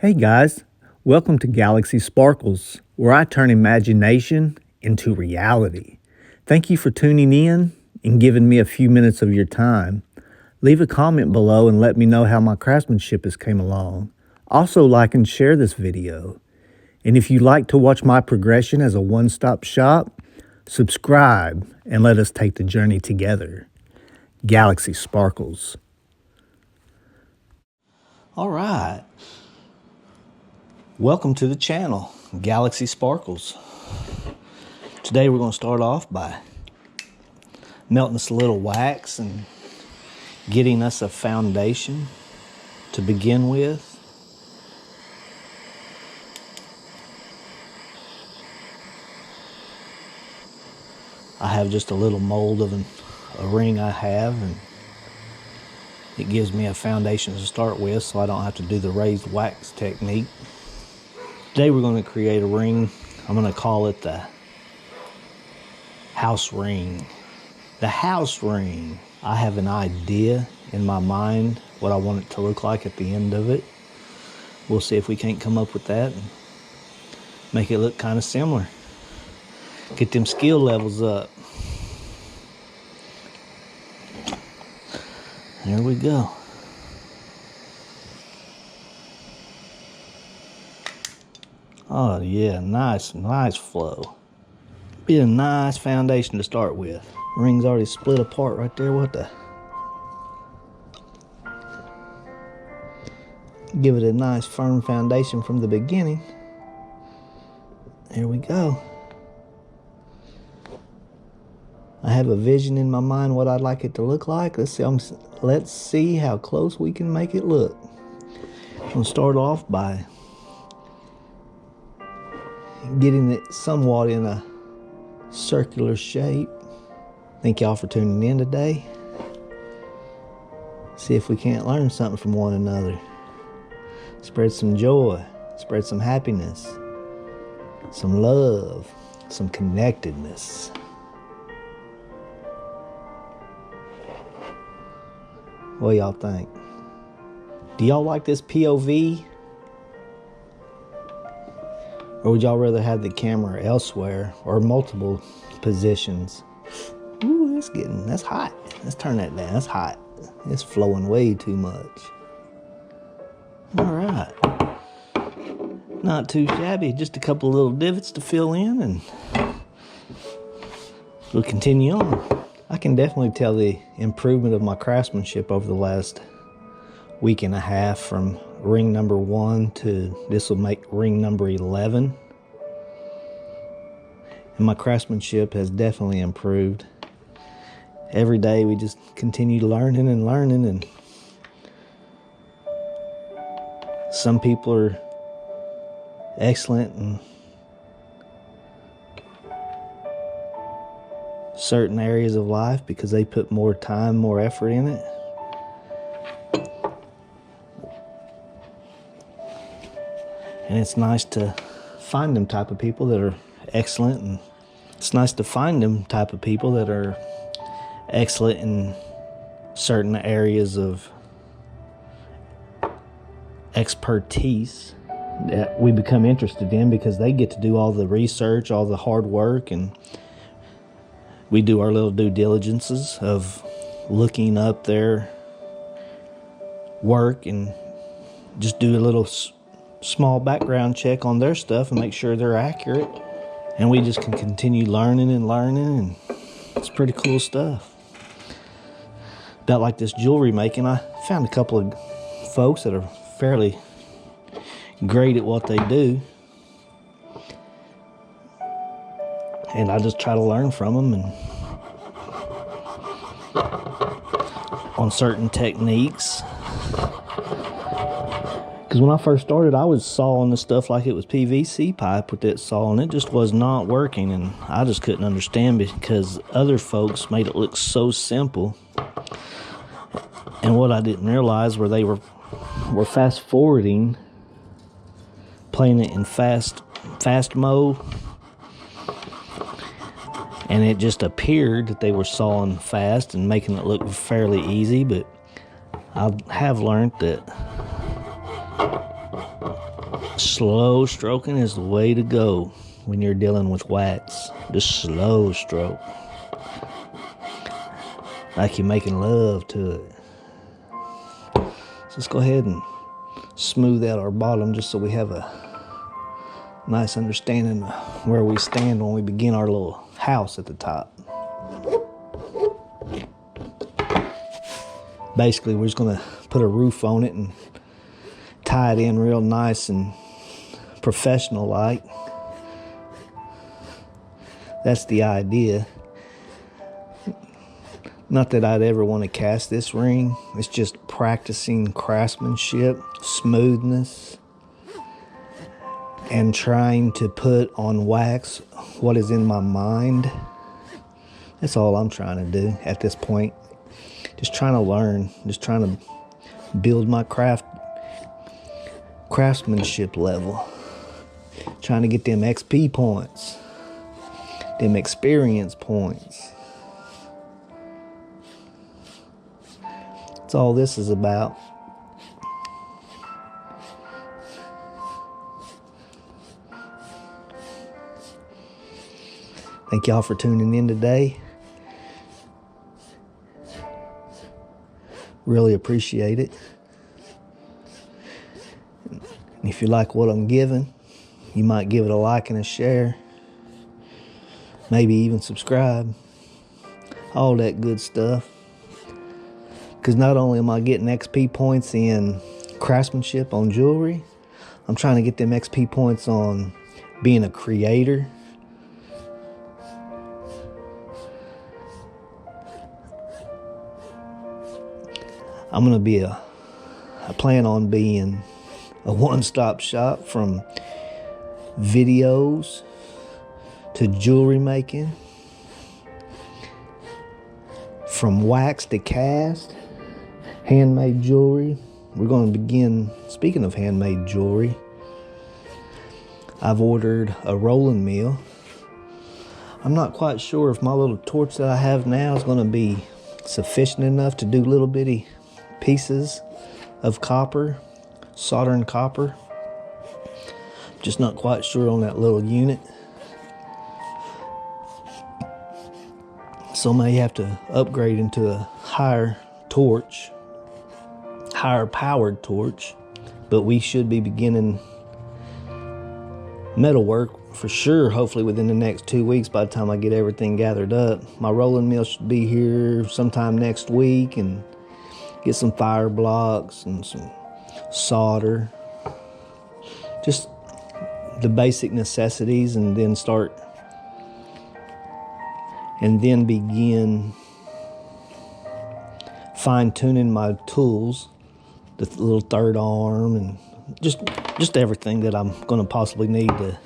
Hey guys, welcome to Galaxy Sparkles, where I turn imagination into reality. Thank you for tuning in and giving me a few minutes of your time. Leave a comment below and let me know how my craftsmanship has came along. Also like and share this video. And if you'd like to watch my progression as a one-stop shop, subscribe and let us take the journey together. Galaxy Sparkles. All right. Welcome to the channel, Galaxy Sparkles. Today we're going to start off by melting us a little wax and getting us a foundation to begin with. I have just a little mold of a ring I have, and it gives me a foundation to start with so I don't have to do the raised wax technique. Today we're going to create a ring. I'm going to call it the house ring. The house ring. I have an idea in my mind what I want it to look like at the end of it. We'll see if we can't come up with that and make it look kind of similar. Get them skill levels up. There we go. Oh yeah, nice flow. Be a nice foundation to start with. Ring's already split apart right there. What the? Give it a nice firm foundation from the beginning. There we go. I have a vision in my mind what I'd like it to look like. Let's see how close we can make it look. I'm gonna start off by getting it somewhat in a circular shape. Thank y'all for tuning in today. See if we can't learn something from one another. Spread some joy, spread some happiness, some love, some connectedness. What y'all think? Do y'all like this POV? Or would y'all rather have the camera elsewhere or multiple positions? Ooh, that's hot. Let's turn that down. That's hot. It's flowing way too much. All right. Not too shabby. Just a couple of little divots to fill in, and we'll continue on. I can definitely tell the improvement of my craftsmanship over the last week and a half from ring number 1 to this will make ring number 11. And my craftsmanship has definitely improved. Every day we just continue learning, and some people are excellent in certain areas of life because they put more time, more effort in it. And it's nice to find them type of people that are excellent, and it's nice to find them type of people that are excellent in certain areas of expertise that we become interested in because they get to do all the research, all the hard work, and we do our little due diligences of looking up their work and just do a little small background check on their stuff and make sure they're accurate. And we just can continue learning, and it's pretty cool stuff. About like this jewelry making, I found a couple of folks that are fairly great at what they do, and I just try to learn from them and on certain techniques. Because when I first started, I was sawing the stuff like it was PVC pipe with that saw, and it just was not working, and I just couldn't understand because other folks made it look so simple. And what I didn't realize were they were fast forwarding, playing it in fast mode, and it just appeared that they were sawing fast and making it look fairly easy. But I have learned that Slow stroking is the way to go when you're dealing with wax. Just slow stroke. Like you're making love to it. So let's go ahead and smooth out our bottom just so we have a nice understanding of where we stand when we begin our little house at the top. Basically, we're just going to put a roof on it and tie it in real nice and professional like. That's the idea. Not that I'd ever want to cast this ring. It's just practicing craftsmanship, smoothness, and trying to put on wax what is in my mind. That's all I'm trying to do at this point. Just trying to learn, just trying to build my craftsmanship level. Trying to get them XP points, them experience points. That's all this is about. Thank y'all for tuning in today. Really appreciate it. And if you like what I'm giving, you might give it a like and a share. Maybe even subscribe. All that good stuff. Because not only am I getting XP points in craftsmanship on jewelry, I'm trying to get them XP points on being a creator. I'm going to be I plan on being a one-stop shop from videos to jewelry making, from wax to cast, handmade jewelry. We're going to begin, speaking of handmade jewelry, I've ordered a rolling mill. I'm not quite sure if my little torch that I have now is going to be sufficient enough to do little bitty pieces of copper, soldering copper. Just not quite sure on that little unit. So may have to upgrade into a higher torch, higher powered torch. But we should be beginning metalwork for sure, hopefully within the next 2 weeks by the time I get everything gathered up. My rolling mill should be here sometime next week, and get some fire blocks and some solder. Just the basic necessities, and then begin fine-tuning my tools, the little third arm, and just everything that I'm going to possibly need to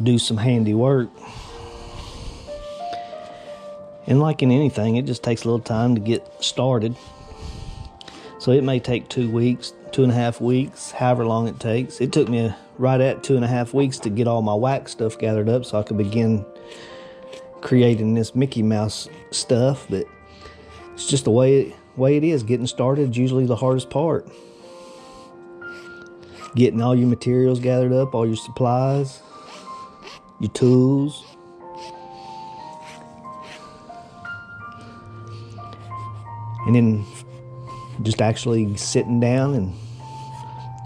do some handy work. And like in anything, it just takes a little time to get started. So it may take 2 weeks, 2.5 weeks, however long it takes. It took me right at 2.5 weeks to get all my wax stuff gathered up so I could begin creating this Mickey Mouse stuff. But it's just the way it is. Getting started is usually the hardest part. Getting all your materials gathered up, all your supplies, your tools. And then just actually sitting down and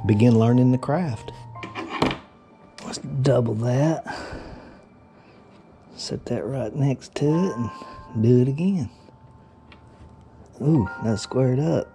begin learning the craft. Let's double that. Set that right next to it and do it again. Ooh, that's squared up.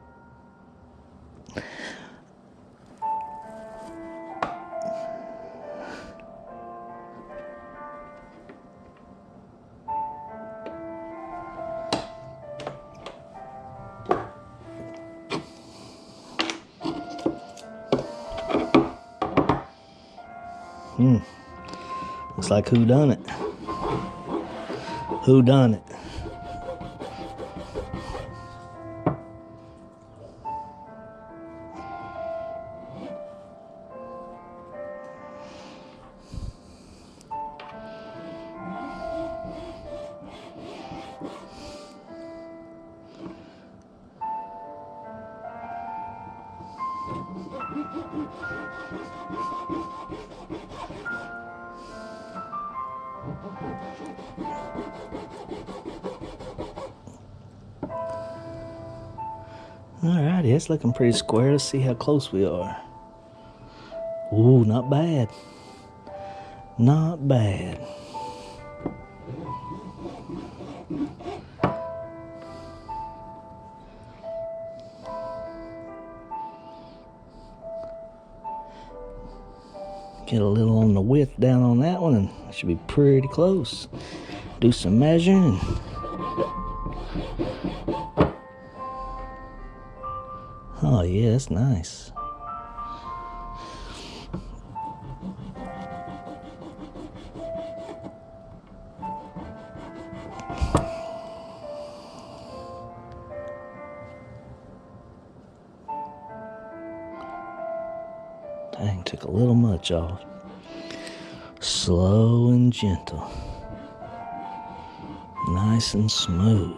Looks like who done it? Who done it? Alrighty, it's looking pretty square. Let's see how close we are. Ooh, not bad. Not bad. Get a little on the width down on that one, and it should be pretty close. Do some measuring. Oh yeah, that's nice. Dang, took a little much off. Slow and gentle. Nice and smooth.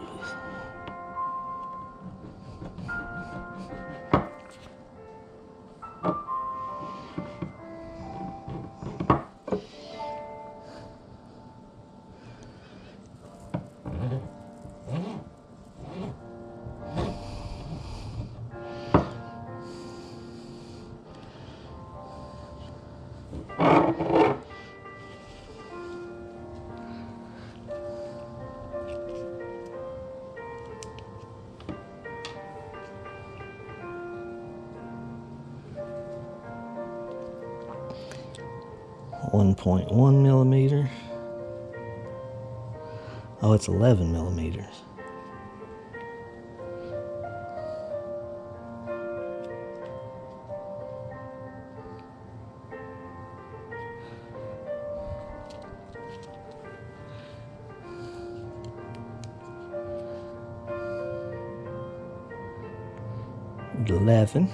.1 millimeter. Oh, it's 11 millimeters. .11.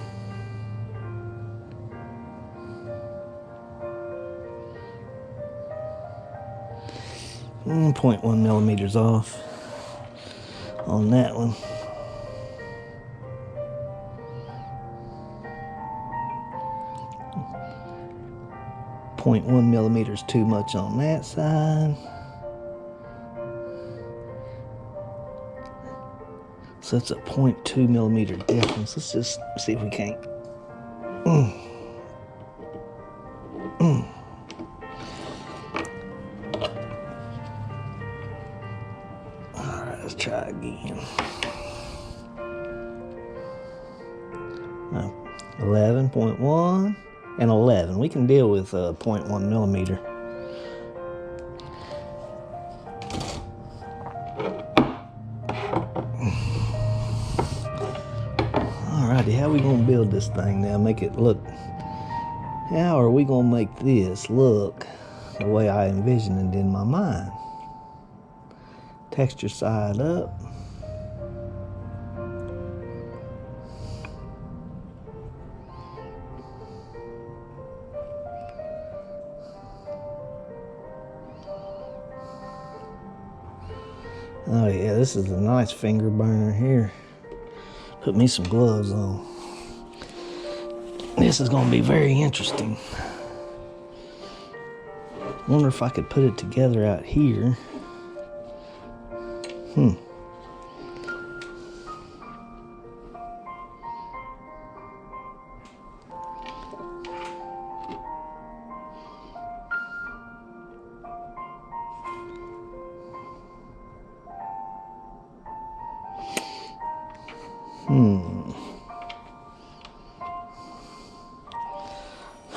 .1 millimeters off on that one. .1 millimeters too much on that side. So it's a .2 millimeter difference. Let's just see if we can't. Alright, let's try again. 11.1 and 11. We can deal with .1 millimeter. Alrighty, how are we gonna build this thing now? Make it look. How are we gonna make this look the way I envisioned it in my mind? Texture side up. Oh yeah, this is a nice finger burner here. Put me some gloves on. This is gonna be very interesting. Wonder if I could put it together out here.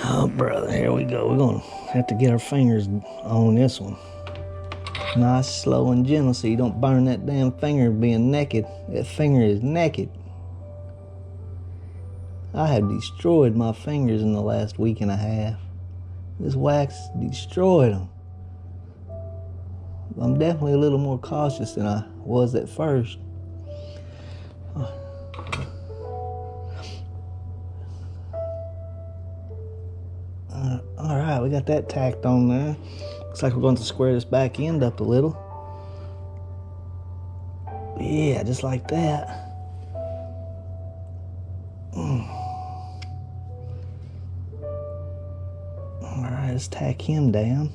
Oh, brother, here we go. We're gonna have to get our fingers on this one. Nice, slow, and gentle so you don't burn that damn finger being naked. That finger is naked. I have destroyed my fingers in the last week and a half. This wax destroyed them. I'm definitely a little more cautious than I was at first. All right, we got that tacked on there. Looks like we're going to square this back end up a little. Yeah, just like that. Alright, let's tack him down.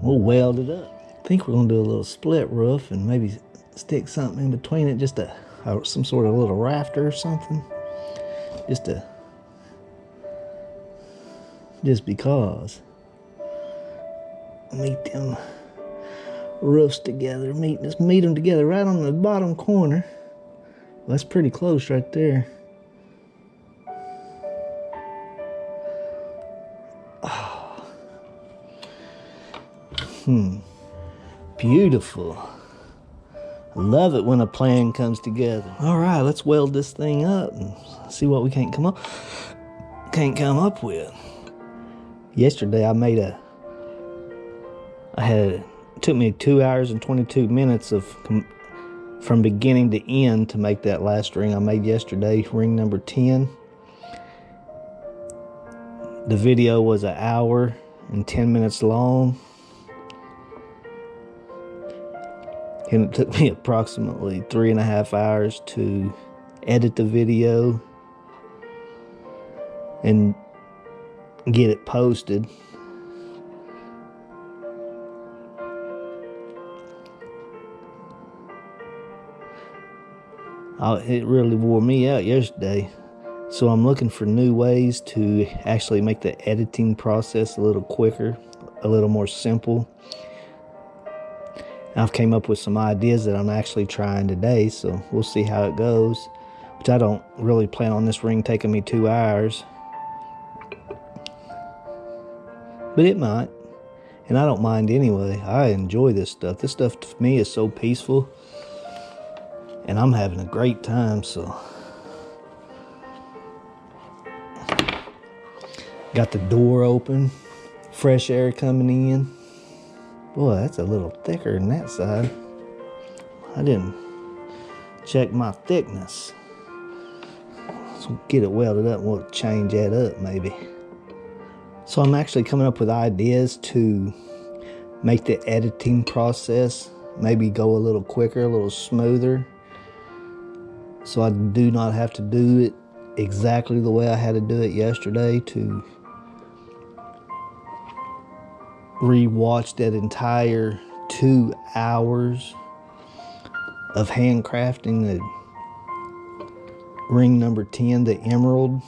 We'll weld it up. I think we're gonna do a little split roof and maybe stick something in between it, just some sort of little rafter or something. Just because. Meet them roofs together. Just meet them together right on the bottom corner. Well, that's pretty close right there. Oh. Beautiful. I love it when a plan comes together. All right, let's weld this thing up and see what we can't come up with. Yesterday it took me 2 hours and 22 minutes from beginning to end to make that last ring I made yesterday, ring number 10. The video was 1 hour and 10 minutes long. And it took me approximately 3.5 hours to edit the video and get it posted. It really wore me out yesterday. So I'm looking for new ways to actually make the editing process a little quicker, a little more simple. I've came up with some ideas that I'm actually trying today, so we'll see how it goes. Which I don't really plan on this ring taking me 2 hours. But it might. And I don't mind anyway. I enjoy this stuff. This stuff to me is so peaceful. And I'm having a great time, so. Got the door open. Fresh air coming in. Boy, that's a little thicker than that side. I didn't check my thickness. So get it welded up and we'll change that up maybe. So I'm actually coming up with ideas to make the editing process maybe go a little quicker, a little smoother. So I do not have to do it exactly the way I had to do it yesterday to re-watch that entire 2 hours of handcrafting the ring number 10, the emerald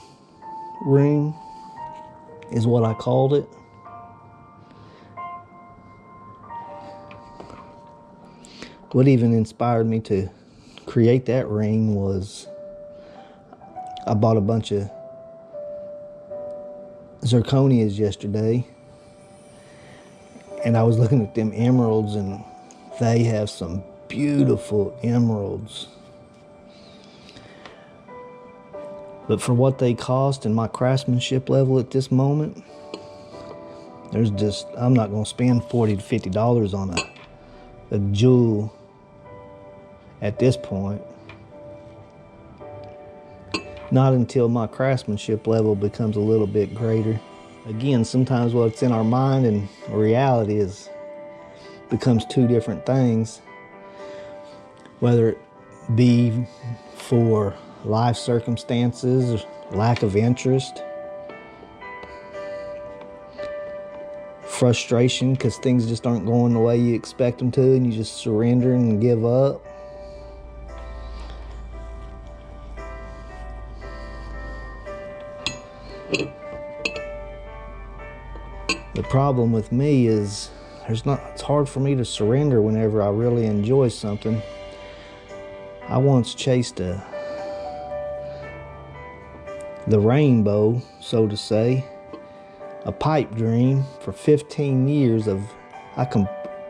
ring is what I called it. What even inspired me to create that ring was I bought a bunch of zirconias yesterday, and I was looking at them emeralds, and they have some beautiful emeralds. But for what they cost and my craftsmanship level at this moment, I'm not going to spend $40 to $50 on a jewel at this point. Not until my craftsmanship level becomes a little bit greater. Again, sometimes what's in our mind and reality becomes two different things. Whether it be for life circumstances, lack of interest, frustration because things just aren't going the way you expect them to, and you just surrender and give up. The problem with me is it's hard for me to surrender whenever I really enjoy something. I once chased the rainbow, so to say, a pipe dream for 15 years I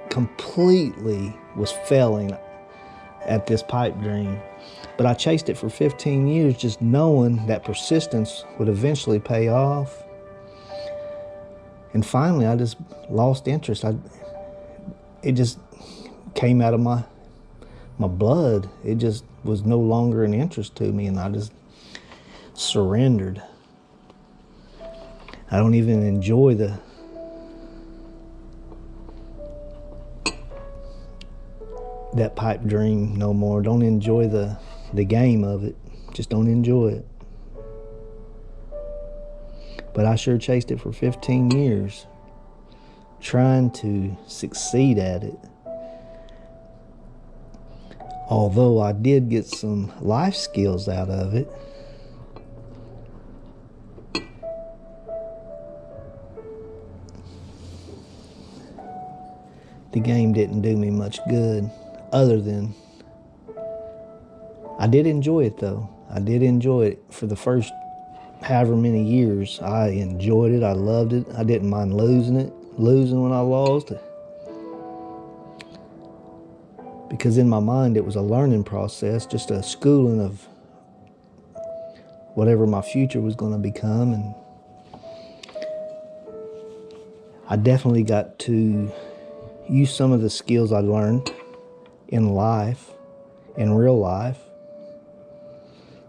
completely was failing at this pipe dream. But I chased it for 15 years just knowing that persistence would eventually pay off. And finally, I just lost interest. It just came out of my blood. It just was no longer an interest to me, and I just surrendered. I don't even enjoy that pipe dream no more. Don't enjoy the game of it. Just don't enjoy it. But I sure chased it for 15 years, trying to succeed at it. Although I did get some life skills out of it, the game didn't do me much good, other than I did enjoy it though. I did enjoy it for the first however many years. I enjoyed it. I loved it. I didn't mind losing when I lost. Because in my mind it was a learning process, just a schooling of whatever my future was going to become. And I definitely got to use some of the skills I learned in life, in real life.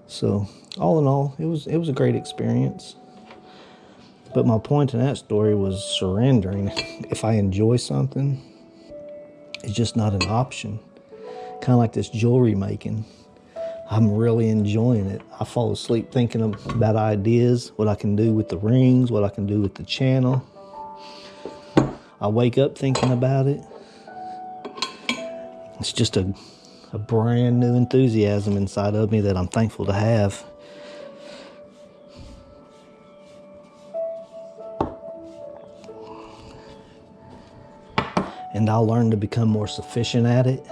So all in all, it was a great experience. But my point in that story was surrendering. If I enjoy something, it's just not an option. Kind of like this jewelry making. I'm really enjoying it. I fall asleep thinking about ideas, what I can do with the rings, what I can do with the channel. I wake up thinking about it. It's just a brand new enthusiasm inside of me that I'm thankful to have. And I'll learn to become more sufficient at it,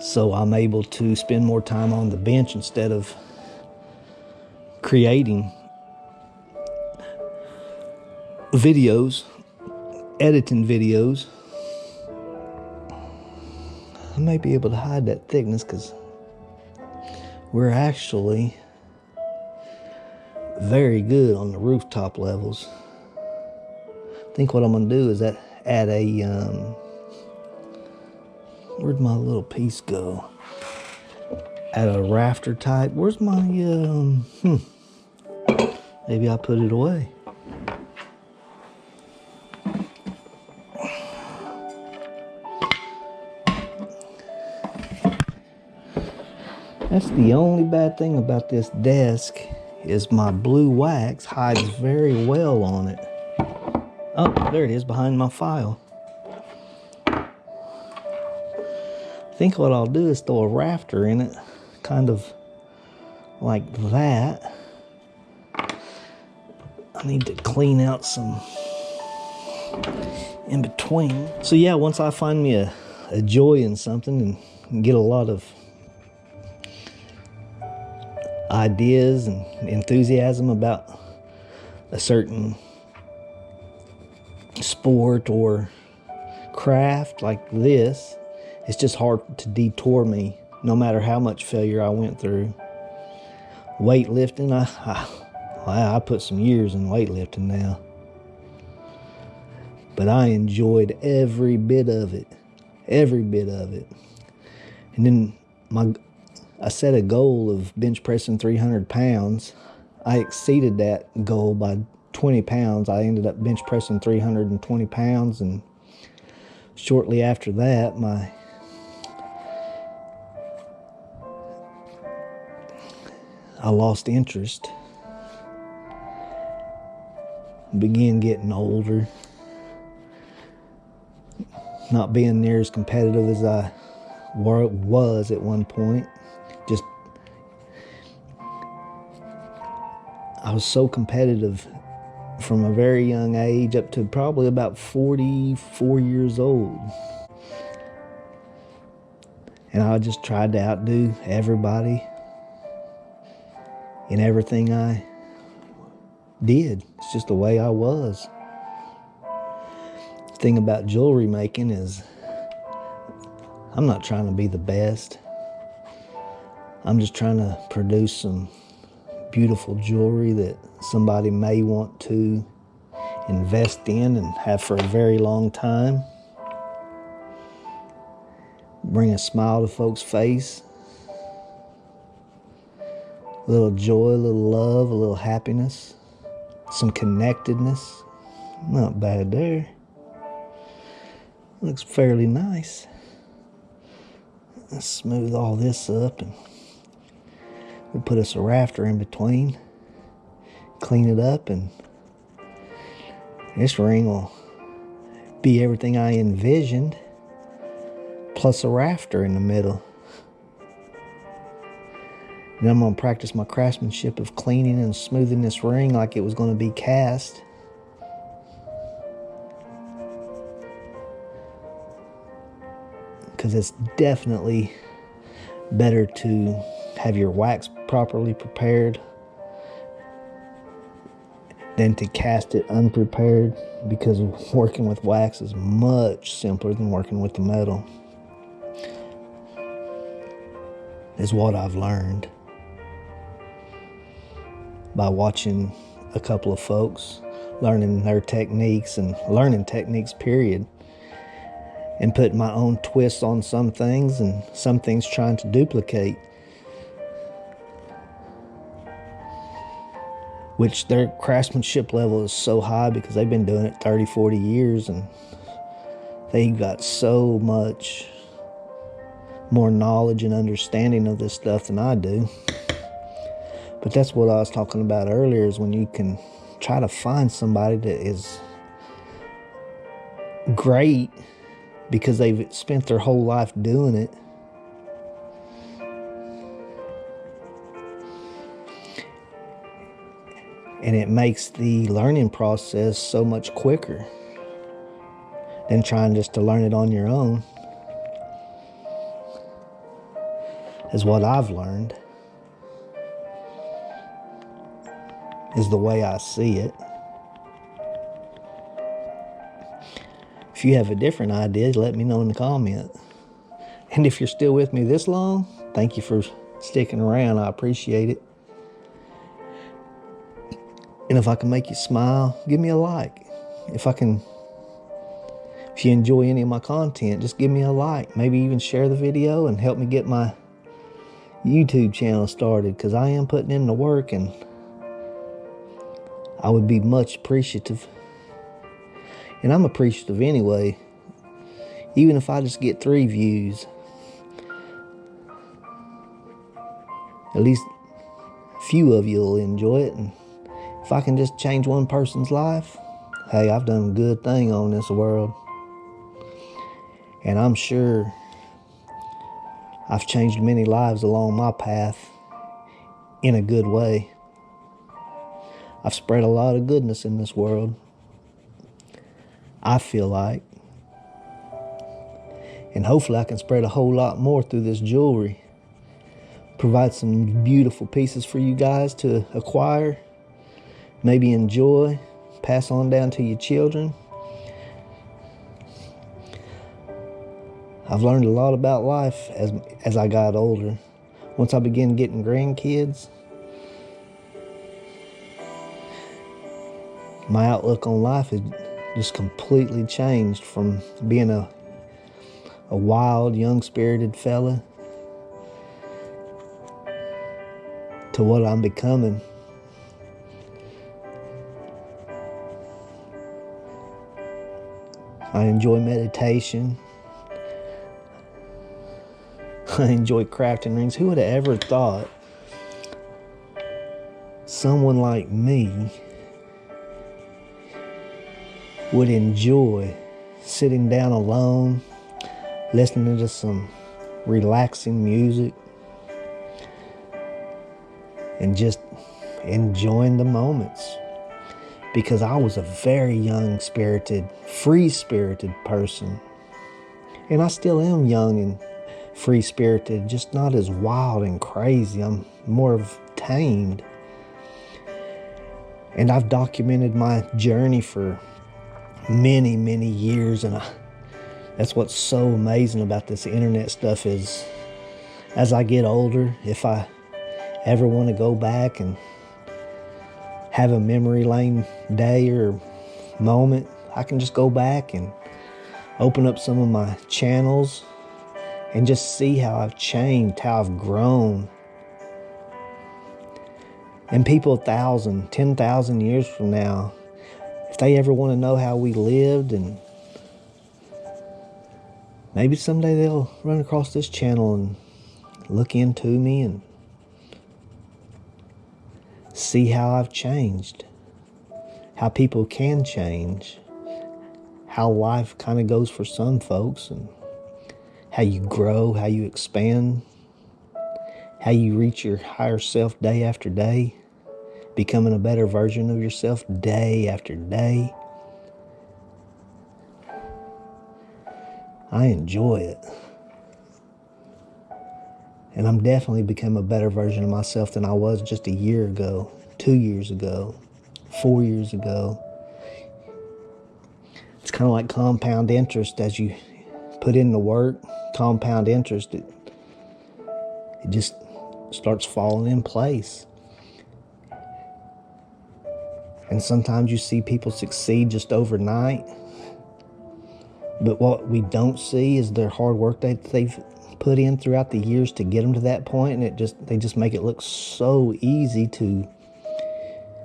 so I'm able to spend more time on the bench instead of creating videos, editing videos. I may be able to hide that thickness because we're actually very good on the rooftop levels. I think what I'm going to do is add a, where'd my little piece go? Add a rafter type. Where's my, maybe I put it away. That's the only bad thing about this desk, is my blue wax hides very well on it. Oh, there it is behind my file. I think what I'll do is throw a rafter in it, kind of like that. I need to clean out some in between. So yeah, once I find me a joy in something and get a lot of ideas and enthusiasm about a certain sport or craft like this, it's just hard to detour me no matter how much failure I went through. Weightlifting, I put some years in weightlifting now, but I enjoyed every bit of it. And then I set a goal of bench pressing 300 pounds. I exceeded that goal by 20 pounds. I ended up bench pressing 320 pounds, and shortly after that, I lost interest. Began getting older, not being near as competitive as I was at one point. I was so competitive from a very young age up to probably about 44 years old. And I just tried to outdo everybody in everything I did. It's just the way I was. The thing about jewelry making is I'm not trying to be the best. I'm just trying to produce some beautiful jewelry that somebody may want to invest in and have for a very long time. Bring a smile to folks' face. A little joy, a little love, a little happiness. Some connectedness. Not bad there. Looks fairly nice. Let's smooth all this up and we'll put us a rafter in between. clean it up, and this ring will be everything I envisioned, plus a rafter in the middle. Then I'm going to practice my craftsmanship of cleaning and smoothing this ring like it was going to be cast. Because it's definitely better to have your wax properly prepared than to cast it unprepared, because working with wax is much simpler than working with the metal, is what I've learned by watching a couple of folks, learning their techniques and learning techniques, period, and putting my own twists on some things and some things trying to duplicate, which their craftsmanship level is so high because they've been doing it 30, 40 years, and they got so much more knowledge and understanding of this stuff than I do. But that's what I was talking about earlier, is when you can try to find somebody that is great because they've spent their whole life doing it. And it makes the learning process so much quicker than trying just to learn it on your own, is what I've learned, is the way I see it. If you have a different idea, let me know in the comment. And if you're still with me this long, thank you for sticking around. I appreciate it. And if I can make you smile, give me a like. If you enjoy any of my content, just give me a like. Maybe even share the video and help me get my YouTube channel started, because I am putting in the work and I would be much appreciative. And I'm appreciative anyway. Even if I just get 3 views, at least a few of you will enjoy it. And if I can just change one person's life, hey, I've done a good thing on this world. And I'm sure I've changed many lives along my path in a good way. I've spread a lot of goodness in this world, I feel like. And hopefully I can spread a whole lot more through this jewelry. Provide some beautiful pieces for you guys to acquire, maybe enjoy, pass on down to your children. I've learned a lot about life as I got older. Once I began getting grandkids, my outlook on life has just completely changed from being a wild, young-spirited fella to what I'm becoming. I enjoy meditation. I enjoy crafting rings. Who would have ever thought someone like me would enjoy sitting down alone, listening to some relaxing music, and just enjoying the moments? Because I was a very young-spirited, free-spirited person. And I still am young and free-spirited, just not as wild and crazy. I'm more of tamed. And I've documented my journey for many, many years, and that's what's so amazing about this internet stuff is, as I get older, if I ever want to go back and have a memory lane day or moment, I can just go back and open up some of my channels and just see how I've changed, how I've grown. And people 1,000, 10,000 years from now, if they ever want to know how we lived, and maybe someday they'll run across this channel and look into me, and see how I've changed, how people can change, how life kind of goes for some folks, and how you grow, how you expand, how you reach your higher self day after day, becoming a better version of yourself day after day. I enjoy it. And I'm definitely become a better version of myself than I was just a year ago, 2 years ago, 4 years ago. It's kind of like compound interest. As you put in the work, compound interest, it just starts falling in place. And sometimes you see people succeed just overnight. But what we don't see is their hard work that they've put in throughout the years to get them to that point, and they just make it look so easy to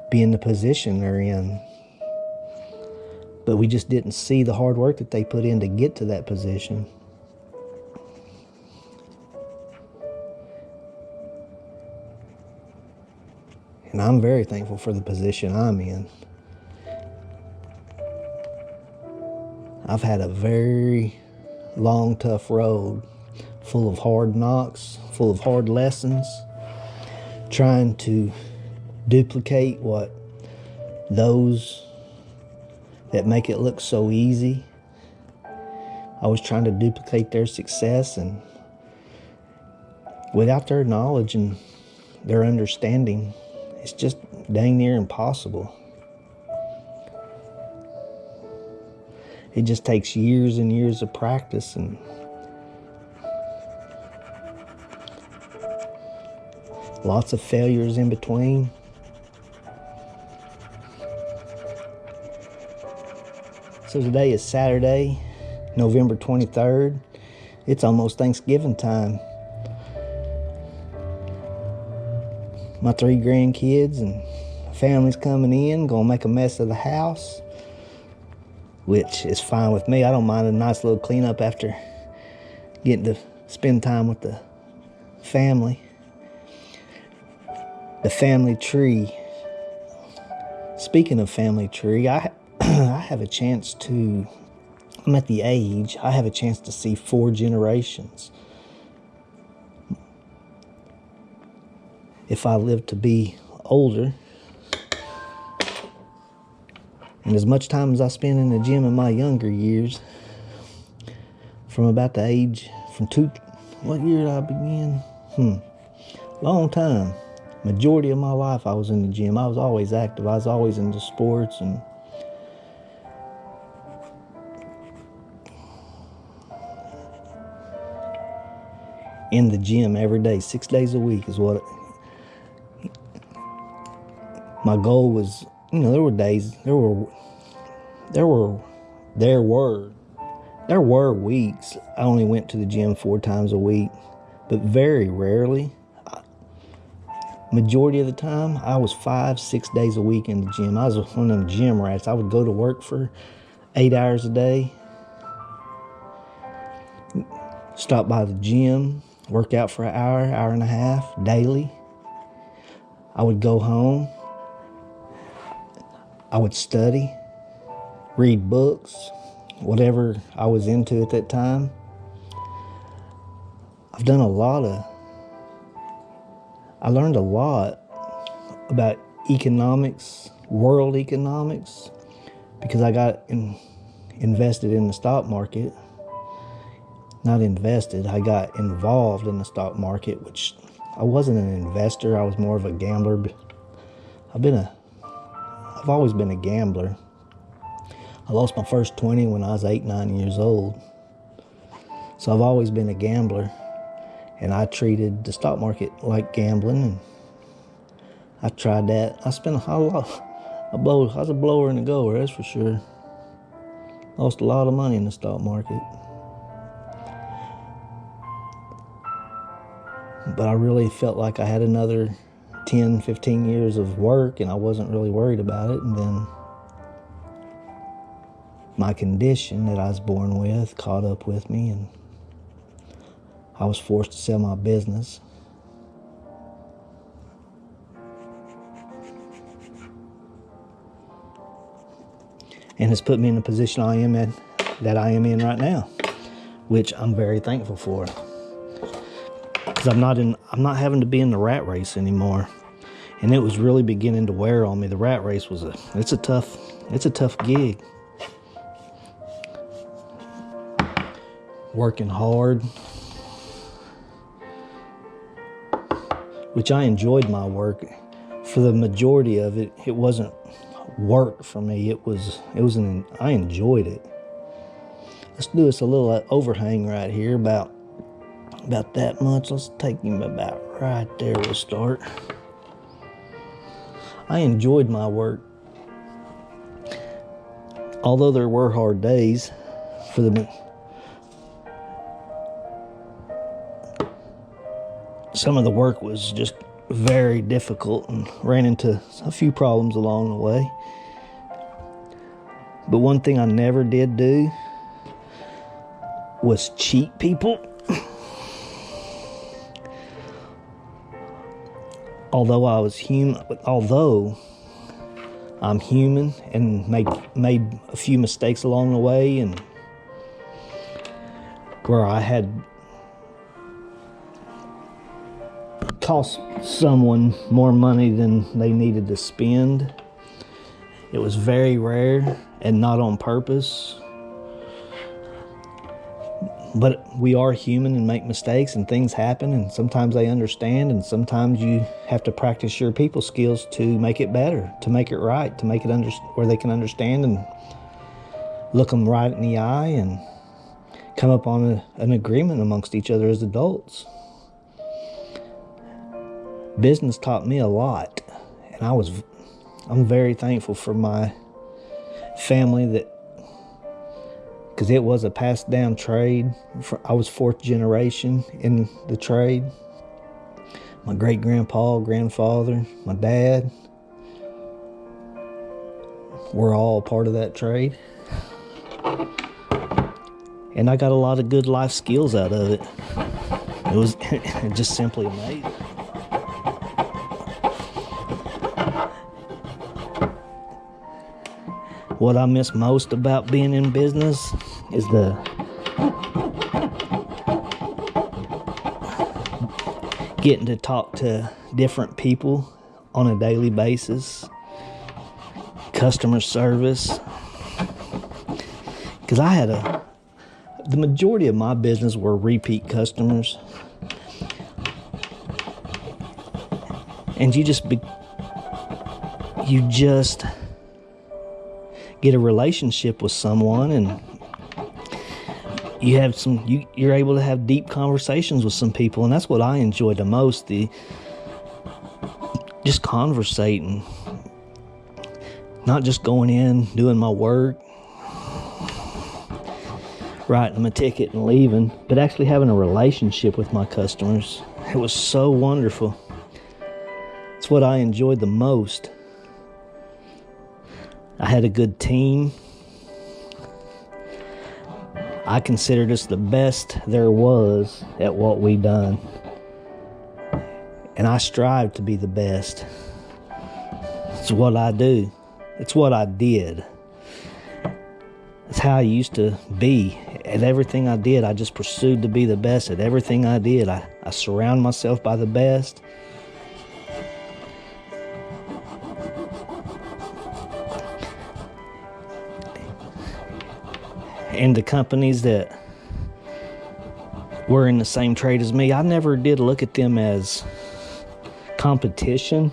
be in the position they're in. But we just didn't see the hard work that they put in to get to that position. And I'm very thankful for the position I'm in. I've had a very long, tough road, full of hard knocks, full of hard lessons, trying to duplicate what those that make it look so easy. I was trying to duplicate their success, and without their knowledge and their understanding, it's just dang near impossible. It just takes years and years of practice and lots of failures in between. So today is Saturday, November 23rd. It's almost Thanksgiving time. My 3 grandkids and family's coming in, gonna make a mess of the house, which is fine with me. I don't mind a nice little cleanup after getting to spend time with the family. The family tree. Speaking of family tree, I have a chance to, I'm at the age, I have a chance to see 4 generations. If I live to be older, and as much time as I spent in the gym in my younger years, from about the age, what year did I begin? Long time. Majority of my life I was in the gym. I was always active. I was always into sports and in the gym every day, 6 days a week is what my goal was. There were days, there were weeks I only went to the gym 4 times a week, but very rarely. Majority of the time, I was 5-6 days a week in the gym. I was one of them gym rats. I would go to work for 8 hours a day, stop by the gym, work out for an hour, hour and a half daily. I would go home. I would study, read books, whatever I was into at that time. I learned a lot about economics, world economics, because I got invested in the stock market. Not invested, I got involved in the stock market, which I wasn't an investor, I was more of a gambler. I've always been a gambler. I lost my first 20 when I was 8-9 years old. So I've always been a gambler. And I treated the stock market like gambling, and I tried that. I spent a lot. I was a blower and a goer, that's for sure. Lost a lot of money in the stock market. But I really felt like I had another 10, 15 years of work, and I wasn't really worried about it. And then my condition that I was born with caught up with me, and I was forced to sell my business. and has put me in the position that I am in right now, which I'm very thankful for. Because I'm not having to be in the rat race anymore, and it was really beginning to wear on me. The rat race it's a tough gig. Working hard, which I enjoyed my work. For the majority of it, it wasn't work for me. I enjoyed it. Let's do us a little overhang right here, about that much. Let's take him about right there. We'll start. I enjoyed my work, although there were hard days. Some of the work was just very difficult and ran into a few problems along the way. But one thing I never did do was cheat people. Although I'm human and made a few mistakes along the way, and where I had cost someone more money than they needed to spend. It was very rare and not on purpose. But we are human and make mistakes, and things happen, and sometimes they understand, and sometimes you have to practice your people skills to make it better, to make it right, to make it where they can understand and look them right in the eye and come up on an agreement amongst each other as adults. Business taught me a lot, and I'm very thankful for my family, because it was a passed down trade. I was 4th generation in the trade. My great grandfather, my dad, we're all part of that trade. And I got a lot of good life skills out of it. It was just simply amazing. What I miss most about being in business is getting to talk to different people on a daily basis, customer service. Because the majority of my business were repeat customers, and you just get a relationship with someone, and you're able to have deep conversations with some people, and that's what I enjoy the most, just conversating, not just going in, doing my work, writing them a ticket and leaving, but actually having a relationship with my customers. It was so wonderful. It's what I enjoyed the most. I had a good team. I considered us the best there was at what we done. And I strive to be the best. It's what I do. It's what I did. It's how I used to be. At everything I did, I just pursued to be the best. At everything I did, I surround myself by the best. And the companies that were in the same trade as me, I never did look at them as competition.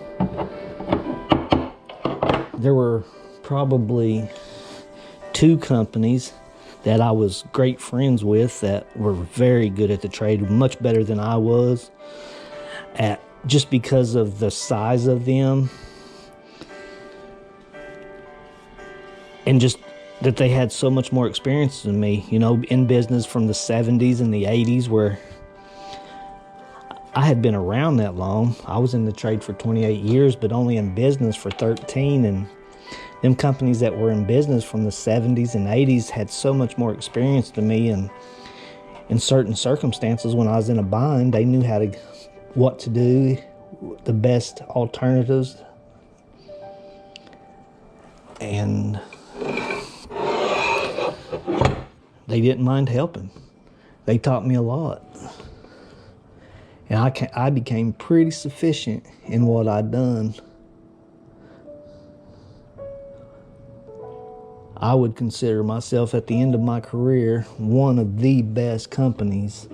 There were probably 2 companies that I was great friends with that were very good at the trade, much better than I was, just because of the size of them and just that they had so much more experience than me, in business from the 70s and the 80s, where I had been around that long. I was in the trade for 28 years, but only in business for 13. And them companies that were in business from the 70s and 80s had so much more experience than me. And in certain circumstances, when I was in a bind, they knew what to do, the best alternatives. And they didn't mind helping. They taught me a lot. And I became pretty sufficient in what I'd done. I would consider myself at the end of my career one of the best companies,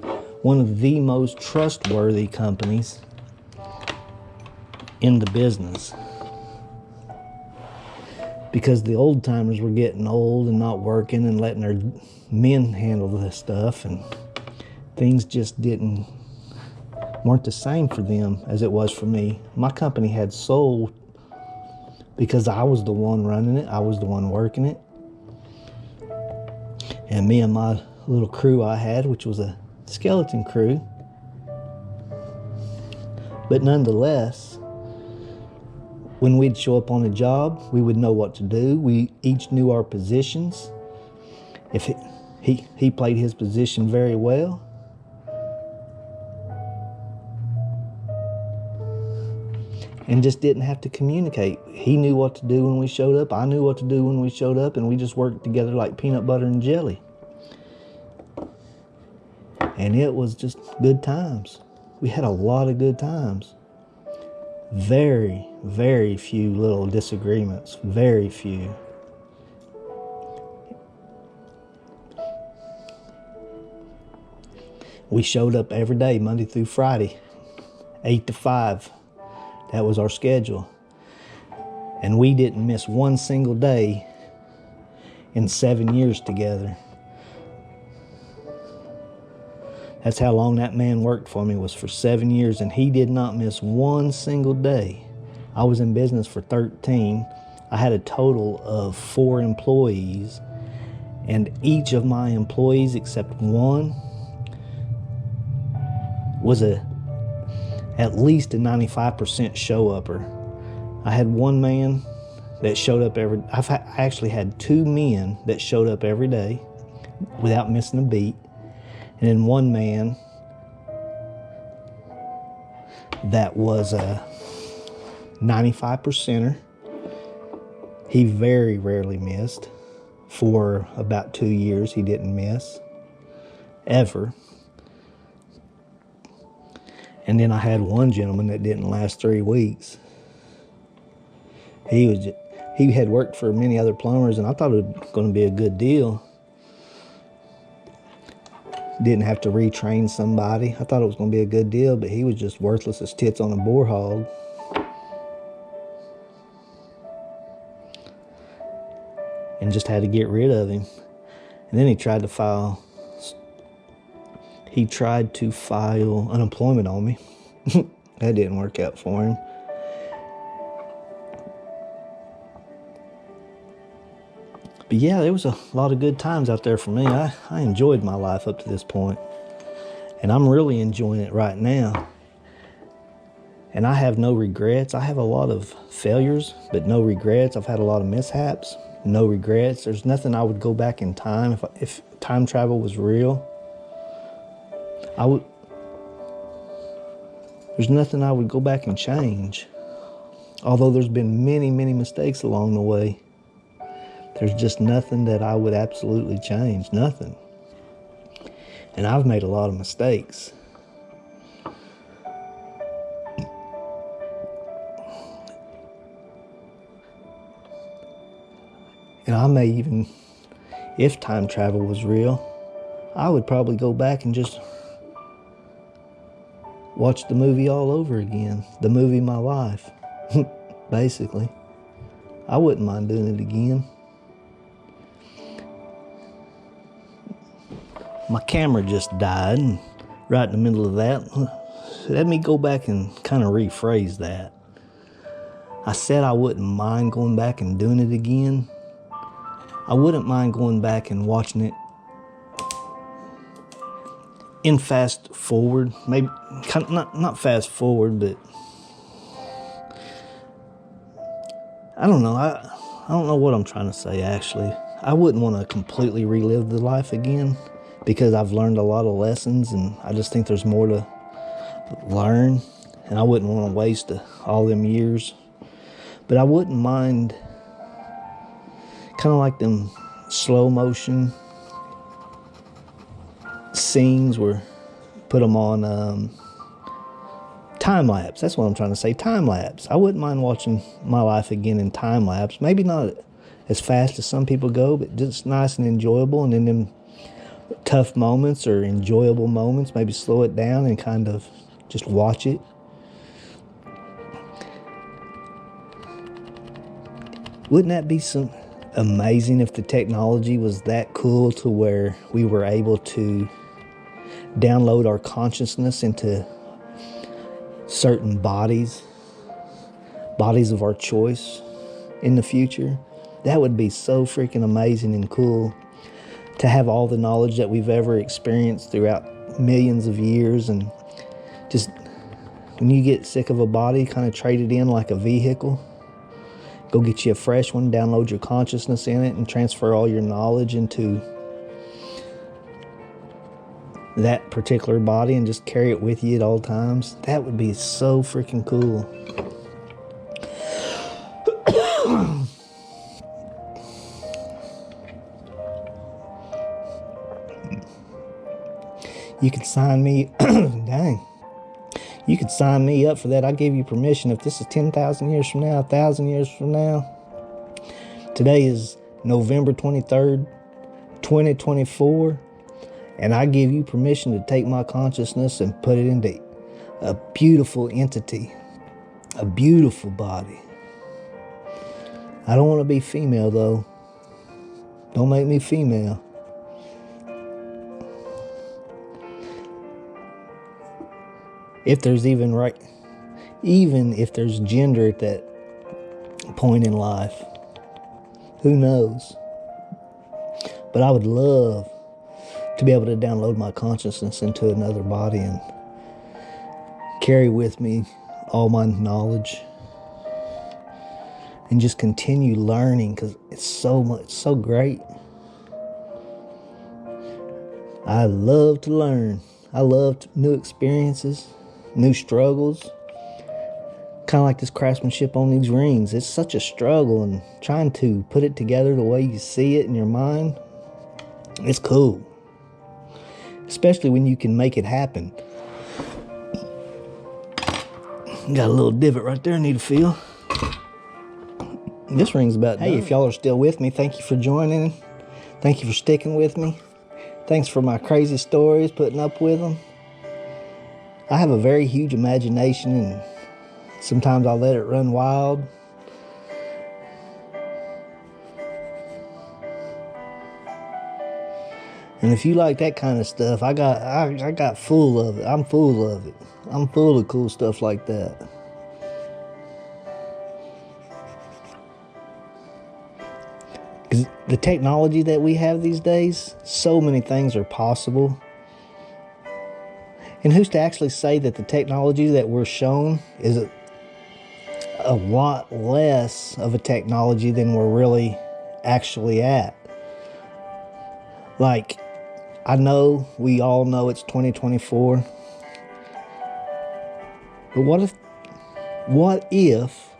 one of the most trustworthy companies in the business. Because the old timers were getting old and not working and letting their men handle this stuff, and things just weren't the same for them as it was for me. My company had sold because I was the one running it, I was the one working it. And me and my little crew I had, which was a skeleton crew. But nonetheless, when we'd show up on a job, we would know what to do. We each knew our positions. If he played his position very well, and just didn't have to communicate. He knew what to do when we showed up. I knew what to do when we showed up, and we just worked together like peanut butter and jelly. And it was just good times. We had a lot of good times. Very, very few little disagreements. Very few. We showed up every day, Monday through Friday, 8 to 5. That was our schedule. And we didn't miss one single day in 7 years together. That's how long that man worked for me, was for 7 years, and he did not miss one single day. I was in business for 13. I had a total of 4 employees, and each of my employees except one was at least a 95% show-upper. I had one man that showed up I actually had 2 men that showed up every day without missing a beat. And then one man that was a 95%er. He very rarely missed. For about 2 years, he didn't miss, ever. And then I had one gentleman that didn't last 3 weeks. He had worked for many other plumbers, and I thought it was going to be a good deal. Didn't have to retrain somebody. I thought it was going to be a good deal, but he was just worthless as tits on a boar hog. And just had to get rid of him. And then he tried to file unemployment on me. That didn't work out for him. But yeah, there was a lot of good times out there for me. I enjoyed my life up to this point. And I'm really enjoying it right now. And I have no regrets. I have a lot of failures, but no regrets. I've had a lot of mishaps, no regrets. There's nothing I would go back in time. If time travel was real, there's nothing I would go back and change. Although there's been many, many mistakes along the way. There's just nothing that I would absolutely change, nothing. And I've made a lot of mistakes. And I may even, if time travel was real, I would probably go back and just watch the movie all over again. The movie My Life, basically. I wouldn't mind doing it again. My camera just died, and right in the middle of that, let me go back and kind of rephrase that. I said I wouldn't mind going back and doing it again. I wouldn't mind going back and watching it in fast forward, maybe not fast forward, but I don't know. I don't know what I'm trying to say, actually. I wouldn't want to completely relive the life again, because I've learned a lot of lessons, and I just think there's more to learn, and I wouldn't want to waste all them years. But I wouldn't mind kind of like them slow motion scenes were put them on time lapse. That's what I'm trying to say, time lapse. I wouldn't mind watching my life again in time lapse. Maybe not as fast as some people go, but just nice and enjoyable. And then them tough moments or enjoyable moments, maybe slow it down and kind of just watch it. Wouldn't that be some amazing if the technology was that cool to where we were able to download our consciousness into certain bodies of our choice in the future? That would be so freaking amazing and cool to have all the knowledge that we've ever experienced throughout millions of years, and just when you get sick of a body, kind of trade it in like a vehicle. Go get you a fresh one, download your consciousness in it, and transfer all your knowledge into that particular body and just carry it with you at all times. That would be so freaking cool. You could sign me, dang. You could sign me up for that. I give you permission. If this is 10,000 years from now, 1,000 years from now. Today is November 23rd, 2024. And I give you permission to take my consciousness and put it into a beautiful entity. A beautiful body. I don't want to be female, though. Don't make me female. If there's even if there's gender at that point in life, who knows? But I would love to be able to download my consciousness into another body and carry with me all my knowledge and just continue learning, because it's so great. I love to learn. I love new experiences. New struggles, kind of like this craftsmanship on these rings. It's such a struggle, and trying to put it together the way you see it in your mind, it's cool. Especially when you can make it happen. Got a little divot right there I need to feel. This ring's about done. Hey, if y'all are still with me, thank you for joining. Thank you for sticking with me. Thanks for my crazy stories, putting up with them. I have a very huge imagination, and sometimes I let it run wild. And if you like that kind of stuff, I got full of it. I'm full of it. I'm full of cool stuff like that. Because the technology that we have these days, so many things are possible. And who's to actually say that the technology that we're shown is a lot less of a technology than we're really actually at? Like, I know, we all know it's 2024. But what if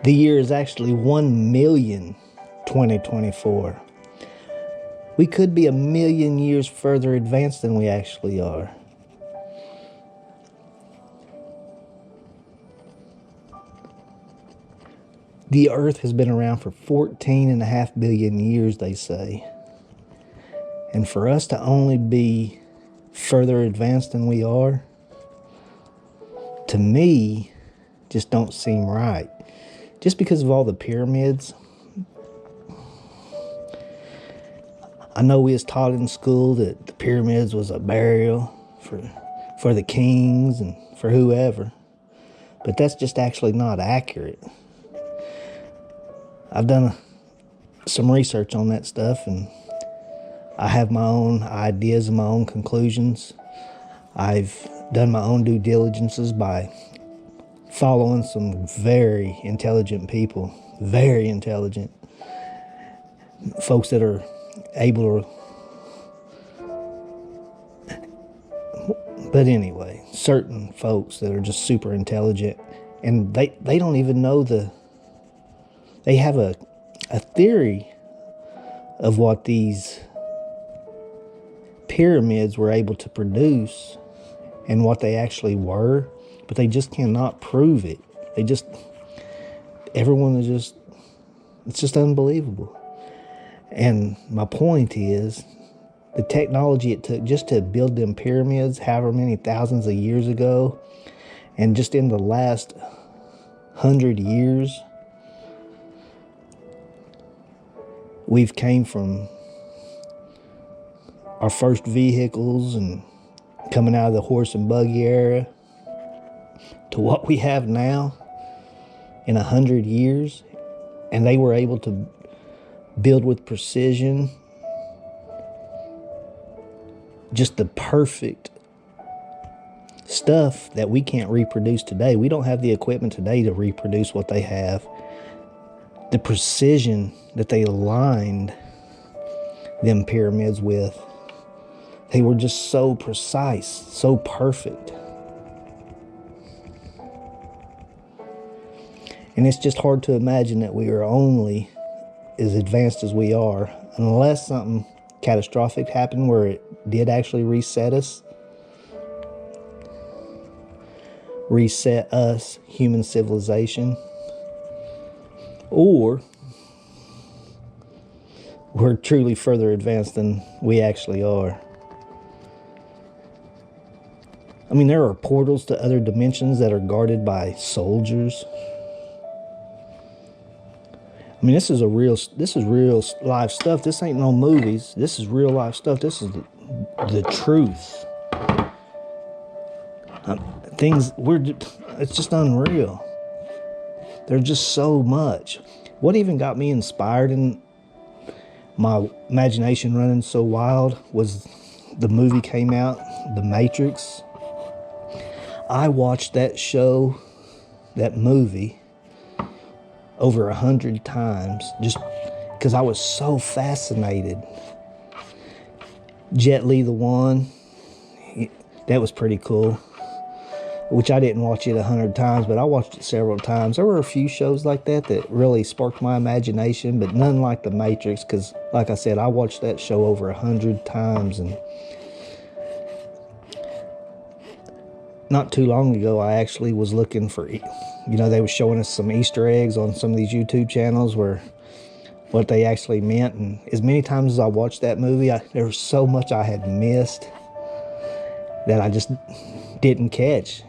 the year is actually 1,000,000 2024? We could be 1,000,000 years further advanced than we actually are. The Earth has been around for 14.5 billion years, they say. And for us to only be further advanced than we are, to me, just don't seem right. Just because of all the pyramids. I know we was taught in school that the pyramids was a burial for the kings and for whoever. But that's just actually not accurate. I've done some research on that stuff, and I have my own ideas and my own conclusions. I've done my own due diligences by following some very intelligent people. Very intelligent. Folks that are able to, but anyway, certain folks that are just super intelligent, and they don't even know they have a theory of what these pyramids were able to produce and what they actually were, but they just cannot prove it. Everyone is just, it's just unbelievable. And my point is, the technology it took just to build them pyramids, however many thousands of years ago, and just in the last 100 years, we've came from our first vehicles and coming out of the horse and buggy era to what we have now in 100 years. And they were able to build with precision just the perfect stuff that we can't reproduce today. We don't have the equipment today to reproduce what they have. The precision that they aligned them pyramids with, they were just so precise, so perfect. And it's just hard to imagine that we are only as advanced as we are, unless something catastrophic happened where it did actually reset us, human civilization, or we're truly further advanced than we actually are. I mean, there are portals to other dimensions that are guarded by soldiers. I mean, this is real live stuff. This ain't no movies. This is real life stuff. This is the truth. It's just unreal. There's just so much. What even got me inspired and my imagination running so wild was the movie came out, The Matrix. I watched that movie, over 100 times, just because I was so fascinated. Jet Li the One, that was pretty cool, which I didn't watch it 100 times, but I watched it several times. There were a few shows like that really sparked my imagination, but none like The Matrix, because like I said, I watched that show over 100 times. And not too long ago, I actually was looking for, they were showing us some Easter eggs on some of these YouTube channels where what they actually meant. And as many times as I watched that movie, there was so much I had missed that I just didn't catch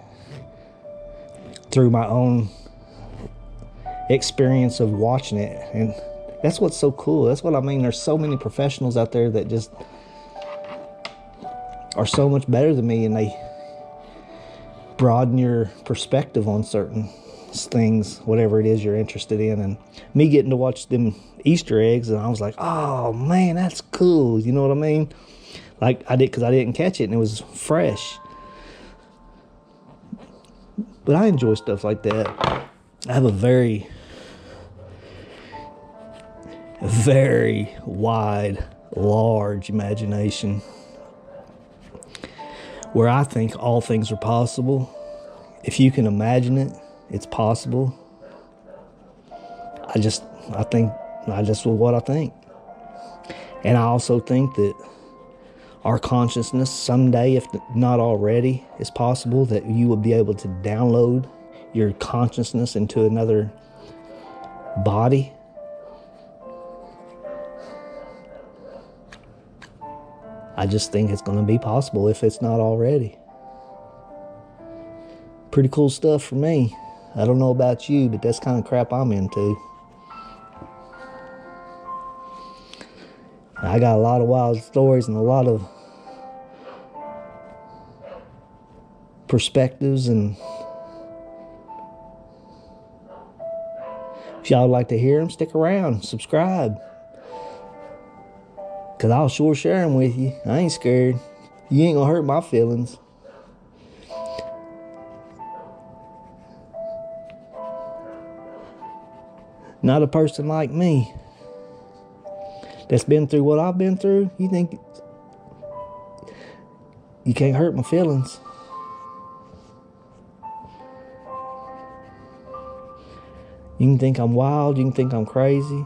through my own experience of watching it. And that's what's so cool. That's what I mean. There's so many professionals out there that just are so much better than me, and they broaden your perspective on certain things, whatever it is you're interested in. And me getting to watch them Easter eggs, and I was like, oh man, that's cool. You know what I mean? Like I did, because I didn't catch it and it was fresh. But I enjoy stuff like that. I have a very wide, large imagination where I think all things are possible. If you can imagine it, it's possible. I think what I think. And I also think that our consciousness someday, if not already, is possible, that you will be able to download your consciousness into another body. I just think it's going to be possible if it's not already. Pretty cool stuff for me. I don't know about you, but that's kind of crap I'm into. I got a lot of wild stories and a lot of perspectives, and if y'all would like to hear them, stick around, subscribe, because I'll sure share them with you. I ain't scared. You ain't gonna hurt my feelings. Not a person like me that's been through what I've been through. You think you can't hurt my feelings? You can think I'm wild, you can think I'm crazy.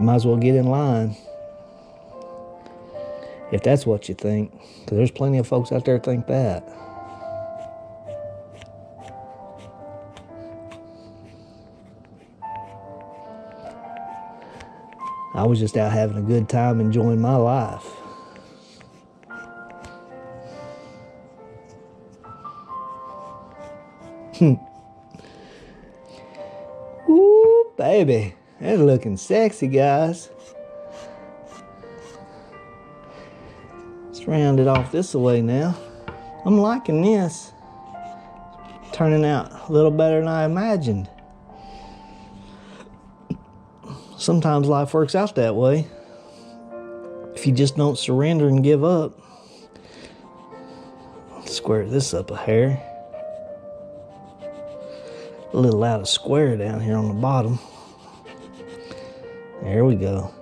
You might as well get in line. If that's what you think, because there's plenty of folks out there think that. I was just out having a good time, enjoying my life. Woo, baby. That's looking sexy, guys. Let's round it off this way now. I'm liking this. Turning out a little better than I imagined. Sometimes life works out that way. If you just don't surrender and give up. Square this up a hair. A little out of square down here on the bottom. There we go.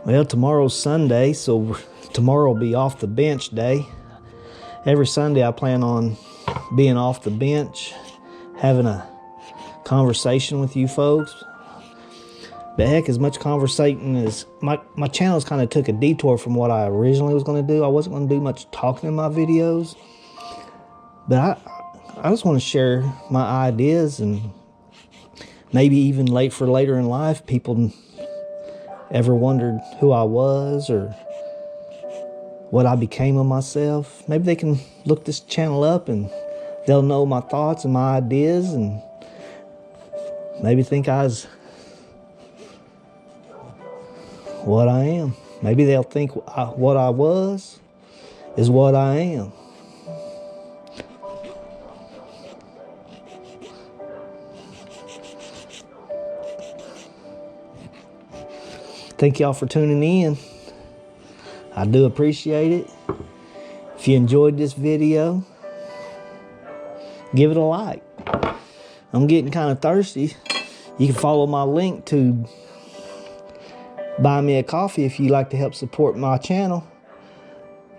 Well, tomorrow's Sunday, so tomorrow will be off the bench day. Every Sunday I plan on being off the bench, having a conversation with you folks. But heck, as much conversating as my channel's kind of took a detour from what I originally was going to do. I wasn't going to do much talking in my videos, but I just want to share my ideas, and maybe even later in life, people ever wondered who I was or what I became of myself. Maybe they can look this channel up and they'll know my thoughts and my ideas, and maybe think I was what I am. Maybe they'll think what I was is what I am. Thank y'all for tuning in. I do appreciate it. If you enjoyed this video, give it a like. I'm getting kind of thirsty. You can follow my link to buy me a coffee if you'd like to help support my channel.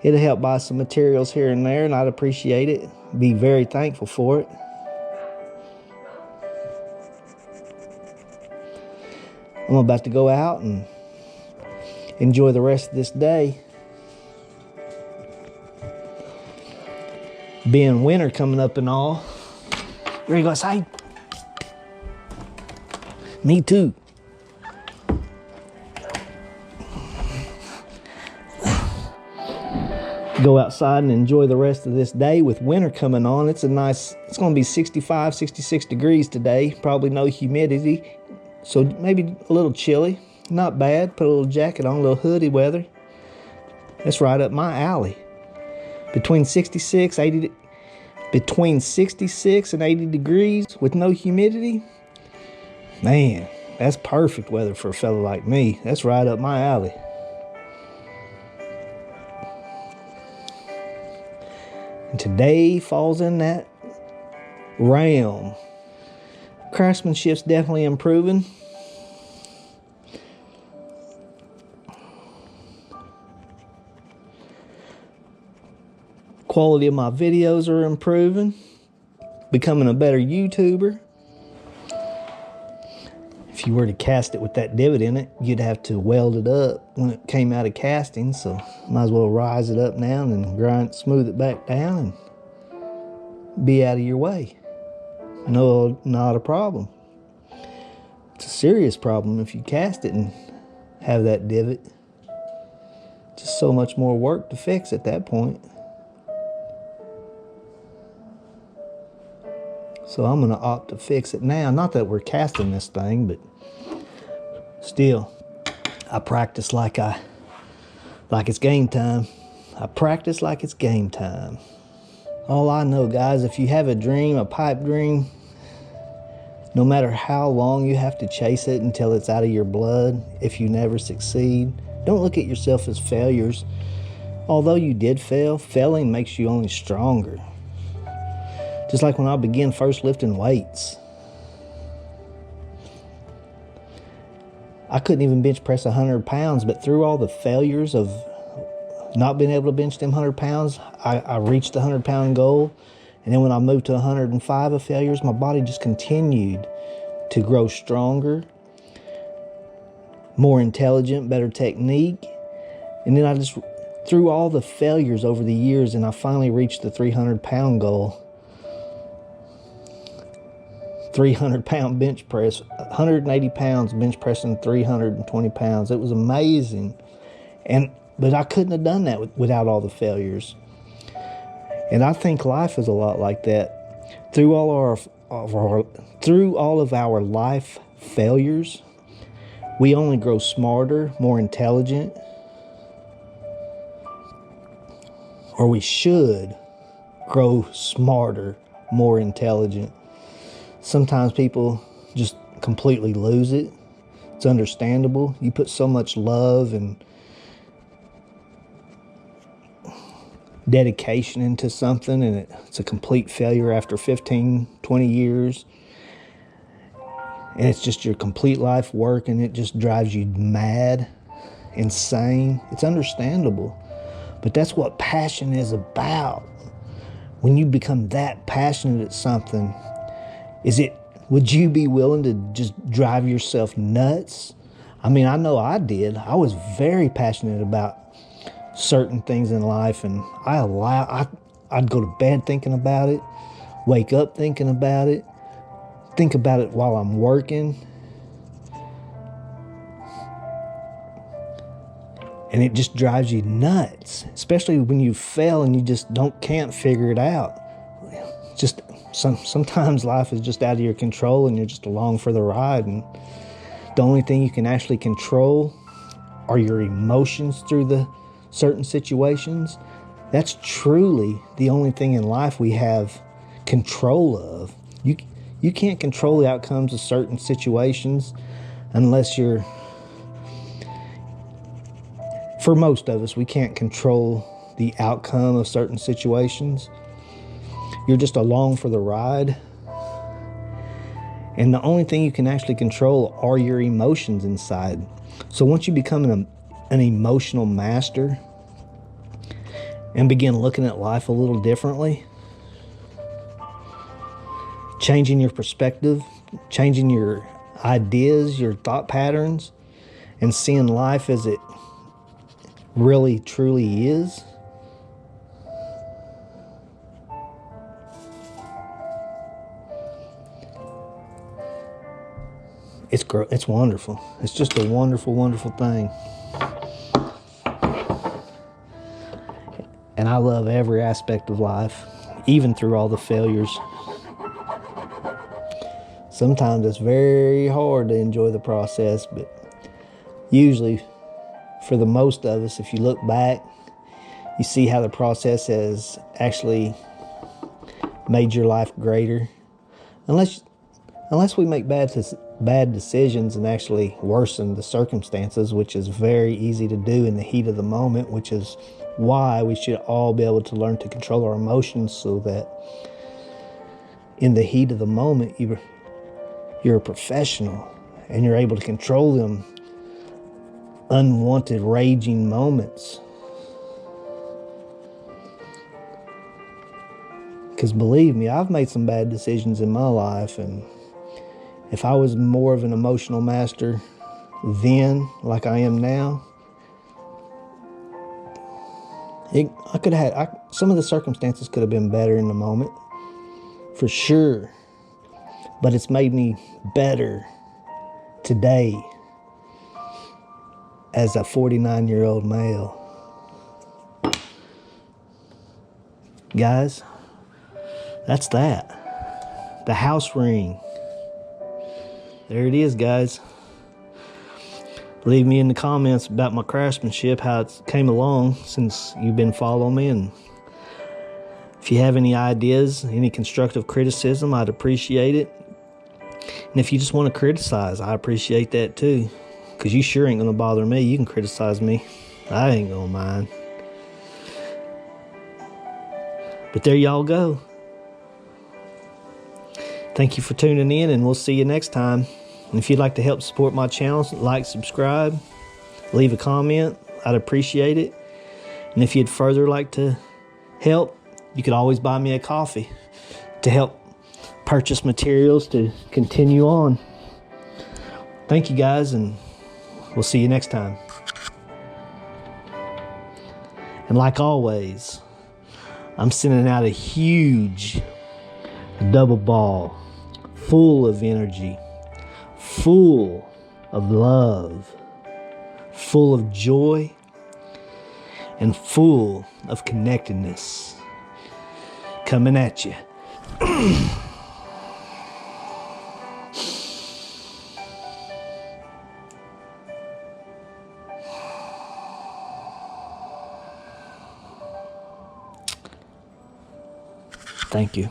It'll help buy some materials here and there, and I'd appreciate it. Be very thankful for it. I'm about to go out and enjoy the rest of this day. Being winter coming up and all. Ready to go outside? Me too. Go outside and enjoy the rest of this day with winter coming on. It's going to be 65, 66 degrees today. Probably no humidity. So maybe a little chilly. Not bad. Put a little jacket on, a little hoodie weather. That's right up my alley. Between 66 and 80 degrees with no humidity. Man, that's perfect weather for a fella like me. That's right up my alley. And today falls in that realm. Craftsmanship's definitely improving. Quality of my videos are improving. Becoming a better YouTuber. If you were to cast it with that divot in it, you'd have to weld it up when it came out of casting. So might as well rise it up now and smooth it back down and be out of your way. No, not a problem. It's a serious problem if you cast it and have that divot. Just so much more work to fix at that point. So I'm going to opt to fix it now. Not that we're casting this thing, but still, I practice like it's game time. I practice like it's game time. All I know, guys, if you have a dream, a pipe dream, no matter how long you have to chase it until it's out of your blood, if you never succeed, don't look at yourself as failures. Although you did fail, failing makes you only stronger. Just like when I began first lifting weights. I couldn't even bench press 100 pounds, but through all the failures of not being able to bench them 100 pounds, I reached the 100-pound goal. And then when I moved to 105 of failures, my body just continued to grow stronger, more intelligent, better technique. And then I just, through all the failures over the years, and I finally reached the 300-pound goal. 300-pound bench press, 180 pounds bench pressing 320 pounds. It was amazing. But I couldn't have done that without all the failures. And I think life is a lot like that. Through all of our life failures, we only grow smarter, more intelligent, or we should grow smarter, more intelligent. Sometimes people just completely lose it. It's understandable. You put so much love and dedication into something, and it's a complete failure after 15, 20 years. And it's just your complete life work, and it just drives you mad, insane. It's understandable. But that's what passion is about. When you become that passionate at something, would you be willing to just drive yourself nuts? I mean, I know I did. I was very passionate about certain things in life, and I'd go to bed thinking about it, wake up thinking about it, think about it while I'm working. And it just drives you nuts, especially when you fail and you just can't figure it out. Just sometimes life is just out of your control, and you're just along for the ride. And the only thing you can actually control are your emotions through the certain situations. That's truly the only thing in life we have control of. You can't control the outcomes of certain situations unless for most of us, we can't control the outcome of certain situations. You're just along for the ride. And the only thing you can actually control are your emotions inside. So once you become an emotional master and begin looking at life a little differently, changing your perspective, changing your ideas, your thought patterns, and seeing life as it really truly is, it's wonderful. It's just a wonderful, wonderful thing. And I love every aspect of life, even through all the failures. Sometimes it's very hard to enjoy the process, but usually, for the most of us, if you look back, you see how the process has actually made your life greater. Unless we make bad decisions and actually worsen the circumstances, which is very easy to do in the heat of the moment, which is why we should all be able to learn to control our emotions, so that in the heat of the moment, you're a professional and you're able to control them unwanted raging moments. Because believe me, I've made some bad decisions in my life, and if I was more of an emotional master then, like I am now, I could have had some of the circumstances could have been better in the moment, for sure. But it's made me better today as a 49-year-old male. Guys, that's that. The house ring. There it is, guys. Leave me in the comments about my craftsmanship, how it came along since you've been following me. And if you have any ideas, any constructive criticism, I'd appreciate it. And if you just want to criticize, I appreciate that too. Because you sure ain't going to bother me. You can criticize me. I ain't going to mind. But there y'all go. Thank you for tuning in, and we'll see you next time. And if you'd like to help support my channel, like, subscribe, leave a comment. I'd appreciate it. And if you'd further like to help, you could always buy me a coffee to help purchase materials to continue on. Thank you guys, and we'll see you next time. And like always, I'm sending out a huge double ball full of energy, full of love, full of joy, and full of connectedness coming at you. Thank you.